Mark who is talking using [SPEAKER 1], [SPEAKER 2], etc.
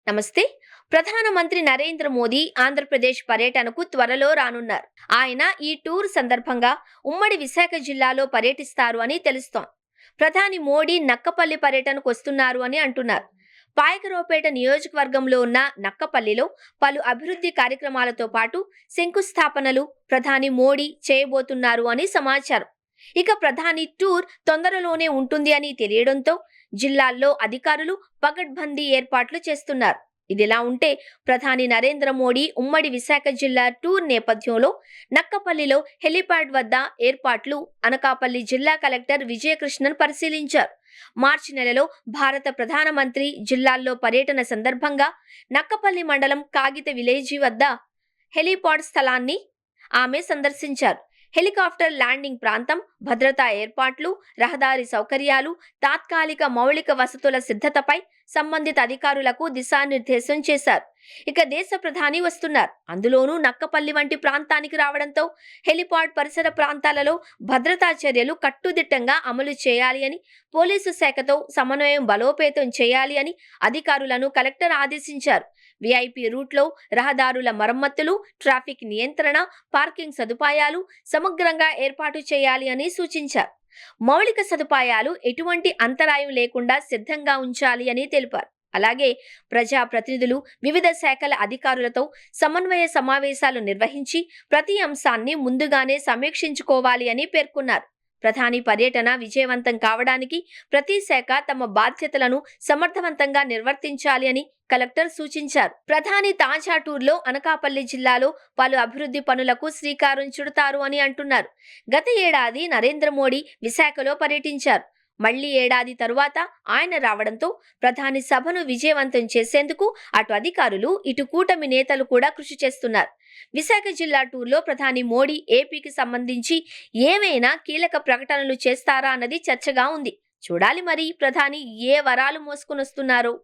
[SPEAKER 1] నమస్తే. ప్రధానమంత్రి నరేంద్ర మోదీ ఆంధ్రప్రదేశ్ పర్యటనకు త్వరలో రానున్నారు. ఆయన ఈ టూర్ సందర్భంగా ఉమ్మడి విశాఖ జిల్లాలో పర్యటిస్తారు అని తెలుస్తోంది. ప్రధాని మోడీ నక్కపల్లి పర్యటనకు వస్తున్నారు అని అంటున్నారు. పాయకరావుపేట నియోజకవర్గంలో ఉన్న నక్కపల్లిలో పలు అభివృద్ధి కార్యక్రమాలతో పాటు శంకుస్థాపనలు ప్రధాని మోడీ చేయబోతున్నారు అని సమాచారం. ఇక ప్రధాని టూర్ తొందరలోనే ఉంటుంది అని తెలియడంతో జిల్లాల్లో అధికారులు పకడ్బందీ ఏర్పాట్లు చేస్తున్నారు. ఇదిలా ఉంటే ప్రధాని నరేంద్ర మోడీ ఉమ్మడి విశాఖ జిల్లా టూర్ నేపథ్యంలో నక్కపల్లిలో హెలిప్యాడ్ వద్ద ఏర్పాట్లు అనకాపల్లి జిల్లా కలెక్టర్ విజయకృష్ణన్ పరిశీలించారు. మార్చి నెలలో భారత ప్రధానమంత్రి జిల్లాల్లో పర్యటన సందర్భంగా నక్కపల్లి మండలం కాగిత విలేజీ వద్ద హెలిపాడ్ స్థలాన్ని ఆమె సందర్శించారు. హెలికాప్టర్ ల్యాండింగ్ ప్రాంతం, భద్రతా ఏర్పాట్లు, రహదారి సౌకర్యాలు, తాత్కాలిక మౌలిక వసతుల సిద్ధతపై సంబంధిత అధికారులకు దిశానిర్దేశం చేశారు. ఇక దేశ ప్రధాని వస్తున్నారు. అందులోనూ నక్కపల్లి వంటి ప్రాంతానికి రావడంతో హెలిపాడ్ పరిసర ప్రాంతాలలో భద్రతా చర్యలు కట్టుదిట్టంగా అమలు చేయాలి అని, పోలీసు శాఖతో సమన్వయం బలోపేతం చేయాలి అని అధికారులను కలెక్టర్ ఆదేశించారు. విఐపి రూట్లో రహదారుల మరమ్మతులు, ట్రాఫిక్ నియంత్రణ, పార్కింగ్ సదుపాయాలు సమగ్రంగా ఏర్పాటు చేయాలి అని సూచించారు. మౌలిక సదుపాయాలు ఎటువంటి అంతరాయం లేకుండా సిద్ధంగా ఉంచాలి అని తెలిపారు. అలాగే ప్రజా ప్రతినిధులు, వివిధ శాఖల అధికారులతో సమన్వయ సమావేశాలు నిర్వహించి ప్రతి అంశాన్ని ముందుగానే సమీక్షించుకోవాలి అని పేర్కొన్నారు. ప్రధాని పర్యటన విజయవంతం కావడానికి ప్రతి శాఖ తమ బాధ్యతలను సమర్థవంతంగా నిర్వర్తించాలి అని కలెక్టర్ సూచించారు. ప్రధాని తాజా టూర్లో అనకాపల్లి జిల్లాలో పలు అభివృద్ధి పనులకు శ్రీకారం చుడతారు అని అంటున్నారు. గత ఏడాది నరేంద్ర మోడీ విశాఖలో పర్యటించారు. మళ్లీ ఏడాది తరువాత ఆయన రావడంతో ప్రధాని సభను విజయవంతం చేసేందుకు అటు అధికారులు, ఇటు కూటమి నేతలు కూడా కృషి చేస్తున్నారు. విశాఖ జిల్లా టూర్లో ప్రధాని మోడీ ఏపీకి సంబంధించి ఏమైనా కీలక ప్రకటనలు చేస్తారా అన్నది చర్చగా ఉంది. చూడాలి మరి ప్రధాని ఏ వరాలు మోసుకునొస్తున్నారో.